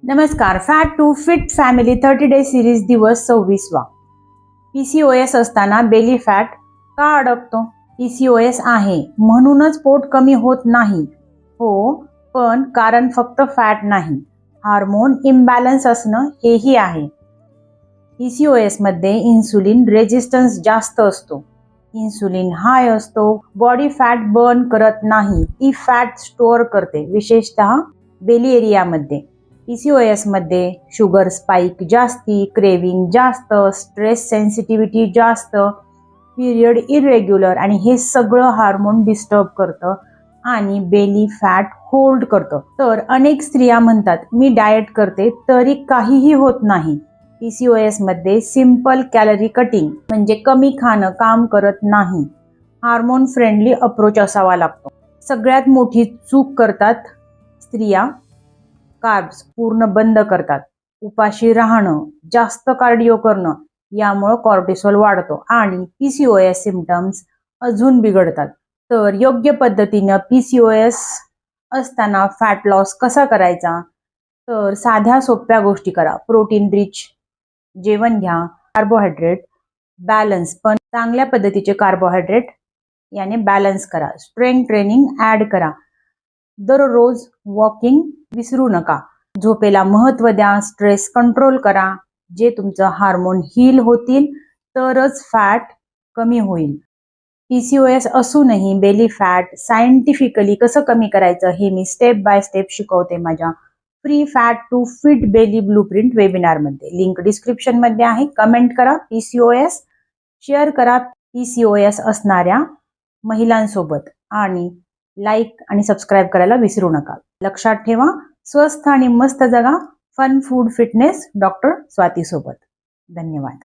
नमस्कार. Fat to fit family 30 day series दिवस 26वा. पीसीओएस असताना बेली फॅट का अडकतो? पीसीओएस आहे म्हणूनच पोट कमी होत नाही. हो, पण कारण फक्त फॅट नाही, हार्मोन इम्बॅलन्स असणं हेही आहे. पीसीओएस मध्ये इन्सुलिन रेजिस्टन्स जास्त असतो. इन्सुलिन हाय असतो, बॉडी फॅट बर्न करत नाही, ती फॅट स्टोअर करते, विशेषतः बेली एरियामध्ये. पीसीओएस मध्ये शुगर स्पाइक जास्ती, क्रेविंग जास्त, स्ट्रेस सेन्सिटिव्हिटी जास्त, पिरियड इरेग्युलर आणि हे सगळं हार्मोन डिस्टर्ब करतं आणि बेली फॅट होल्ड करतं. तर अनेक स्त्रिया म्हणतात मी डाएट करते तरी काहीही होत नाही. पीसीओएस मध्ये सिंपल कॅलरी कटिंग म्हणजे कमी खाणं काम करत नाही. हार्मोन फ्रेंडली अप्रोच असावा लागतो. सगळ्यात मोठी चूक करतात स्त्रिया, कार्ब्स पूर्ण बंद करतात, उपाशी राहणं, जास्त कार्डिओ करणं, यामुळे कॉर्टिसोल वाढतो आणि पीसीओएस सिम्पटम्स अजून बिघडतात. तर योग्य पद्धतीनं पीसीओएस असताना फॅट लॉस कसा करायचा? तर साध्या सोप्या गोष्टी करा. प्रोटीन रिच जेवण घ्या, कार्बोहायड्रेट बॅलन्स, पण चांगल्या पद्धतीचे कार्बोहायड्रेट याने बॅलन्स करा. स्ट्रेंथ ट्रेनिंग ऍड करा. दररोज वॉकिंग विसरू नका. झोपेला महत्त्व द्या. स्ट्रेस कंट्रोल करा. जे तुमचं हार्मोन हील होतील तरच फॅट कमी होईल. पीसीओएस असूनही बेली फॅट सायंटिफिकली कसं कमी करायचं हे मी स्टेप बाय स्टेप शिकवते माझ्या free fat to fit belly blueprint वेबिनारमध्ये. लिंक डिस्क्रिप्शन मध्ये आहे. कमेंट करा पीसीओएस, शेअर करा पीसीओएस असणाऱ्या महिलांसोबत आणि लाईक आणि सबस्क्राईब करायला विसरू नका. लक्षात ठेवा, स्वस्थ आणि मस्त जगा. Fun food fitness doctor Swati सोबत. धन्यवाद.